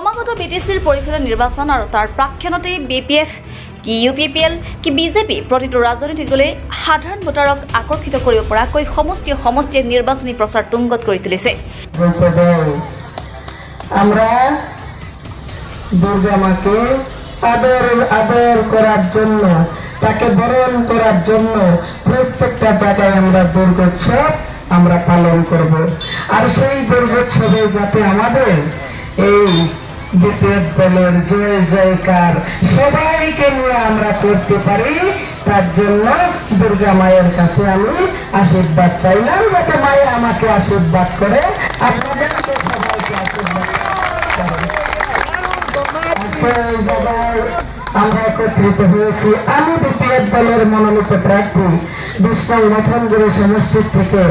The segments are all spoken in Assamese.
ক্ৰমাগত বিটিচিৰ পৰিষদীয় নিৰ্বাচন আৰু তাৰ প্ৰাক্ষণতে বিপিএফ কি ইউপিপিএল কি বিজেপি প্ৰতিটো ৰাজনৈতিক দলে সাধাৰণ ভোটাৰক আকৰ্ষিত কৰিব পৰাকৈ সমষ্টিয়ে নিৰ্বাচনী প্ৰচাৰ তুংগত কৰি তুলিছে। আমরা দুর্গা মাকে আদর করার জন্য, তাকে বরণ করার জন্য প্রত্যেকটা জায়গায় আমরা দুর্গোৎসব আমরা পালন করব। আর সেই দুর্গোৎসবে যাতে আমাদের এই বিপিএফ দলের জয় জয়কার সবাইকে নিয়ে আমরা করতে পারি, তার জন্য দুর্গা মায়ের কাছে আমি আশীর্বাদ চাইলাম, যাতে মায়ের আমাকে আশীর্বাদ করে, আপনাদেরকে সবাইকে আশীর্বাদ করে। আমরা একত্রিত হয়েছি। আমি বিপিএফ দলের মনোনীত প্রার্থী বিশ্রাম মথনগুড়ি সমষ্টি থেকে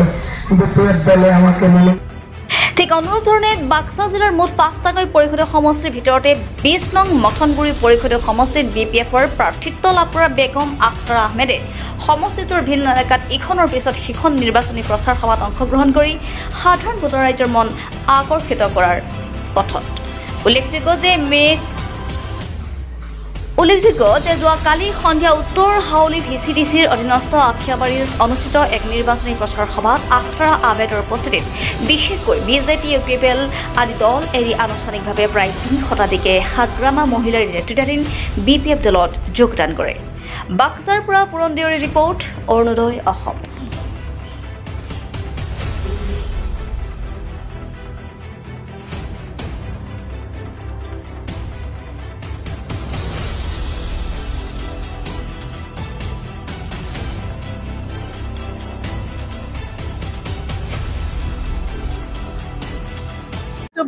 বিপিএফ দলে আমাকে মনোনীত। ঠিক অনুৰূপ ধৰণে বাক্সা জিলাৰ মুঠ 5টাকৈ পৰিষদীয় সমষ্টিৰ ভিতৰতে 20 নং মথনগুৰি পৰিষদীয় সমষ্টিত বিপিএফৰ প্ৰাৰ্থিত্ব লাভ কৰা বেগম আখতাৰ আহমেদে সমষ্টিটোৰ ভিন্ন এলেকাত ইখনৰ পিছত সিখন নিৰ্বাচনী প্ৰচাৰ সভাত অংশগ্ৰহণ কৰি সাধাৰণ ভোটাৰ ৰাইজৰ মন আকৰ্ষিত কৰাৰ পথত। উল্লেখযোগ্য যে যোৱাকালি সন্ধিয়া উত্তৰ হাউলী ভিচিডিচিৰ অধীনস্থ আঠিয়াবাৰীত অনুষ্ঠিত এক নিৰ্বাচনী প্ৰচাৰ সভাত আখতাৰ আহমেদৰ উপস্থিতিত বিশেষকৈ বিজেপি ইউপিপিএল আদি দল এৰি আনুষ্ঠানিকভাৱে প্ৰায় 3 শতাধিকে হাগ্ৰামা মহিলাৰ নেতৃত্বাধীন বিপিএফ দলত যোগদান কৰে। বাক্সাৰ পৰা পুৰণ দেউৰীৰ ৰিপৰ্ট, অৰুণোদয় অসম।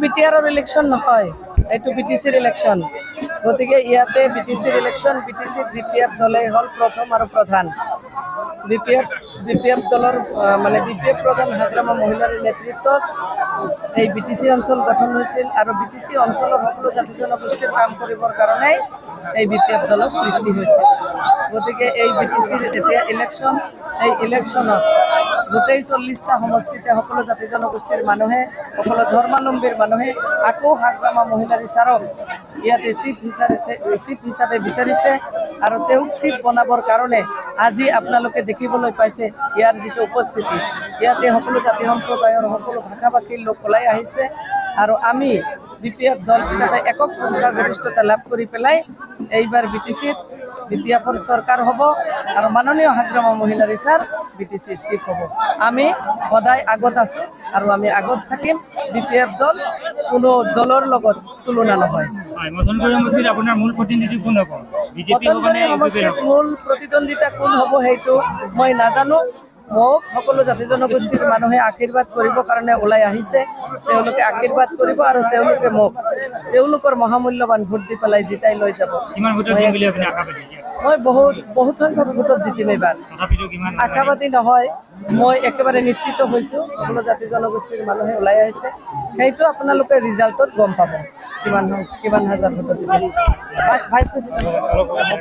বিটিআৰৰ ইলেকশ্যন নহয়, এইটো বিটিচিৰ ইলেকশ্যন। গতিকে ইয়াতে বিটিচিৰ ইলেকশ্যন, বিটিচিত বিপিএফ দলে হ'ল প্ৰথম আৰু প্ৰধান। বিপিএফ দলৰ মানে বিপিএফ প্ৰধান হাগ্ৰামা মহিলাৰ নেতৃত্বত এই বিটিচি অঞ্চল গঠন হৈছিল আৰু বিটিচি অঞ্চলৰ সকলো জাতি জনগোষ্ঠীৰ কাম কৰিবৰ কাৰণে এই বিপিএফ দলৰ সৃষ্টি হৈছিল। গতিকে এই বিটিচিৰ এতিয়া ইলেকশ্যন, এই ইলেকশ্যনত গোটেই 40টা সমষ্টিতে সকলো জাতি জনগোষ্ঠীৰ মানুহে, সকলো ধৰ্মাৱলম্বীৰ মানুহে আকৌ হাগ্ৰামা মহিলাৰ ইচাৰক ইয়াতে চিফ হিচাপে বিচাৰিছে আৰু তেওঁক চিফ বনাবৰ কাৰণে আজি আপোনালোকে দেখিবলৈ পাইছে ইয়াৰ যিটো উপস্থিতি, ইয়াতে সকলো জাতি সম্প্ৰদায়ৰ সকলো ভাষা ভাষীৰ লোক ওলাই আহিছে আৰু আমি বিপিএফ দল হিচাপে একক সংখ্যাগৰিষ্ঠতা লাভ কৰি পেলাই এইবাৰ বিটিচিত বিপিএফৰ চৰকাৰ হ'ব আৰু মাননীয় হাগ্ৰামা মহিলাৰ ইচাৰ বিটিচিৰ চিফ হ'ব। আমি সদায় আগত আছোঁ আৰু আমি আগত থাকিম। বিপিএফ দল কোনো দলৰ লগত তুলনা নহয়। মথনগুৰি সমষ্টিত আপোনাৰ মূল প্ৰতিনিধি কোন হ'ব? বিজেপি হ'ব নে সমষ্টিত মূল প্ৰতিদ্বন্দ্বিতা কোন হ'ব সেইটো মই নাজানো। মোক সকলো জাতি জনগোষ্ঠীৰ মানুহে আশীৰ্বাদ কৰিবৰ কাৰণে ওলাই আহিছে। তেওঁলোকে আশীৰ্বাদ কৰিব আৰু তেওঁলোকে মোক তেওঁলোকৰ মহামূল্যৱান ভোট দি পেলাই জিতাই লৈ যাব। মই বহুত সংখ্যক ভোটত জিতিম এইবাৰ। আশাবাদী নহয়, মই একেবাৰে নিশ্চিত হৈছোঁ। সকলো জাতি জনগোষ্ঠীৰ মানুহে ওলাই আহিছে, সেইটো আপোনালোকে ৰিজাল্টত গম পাব কিমান হাজাৰ ভোটত জিতিম। Vice president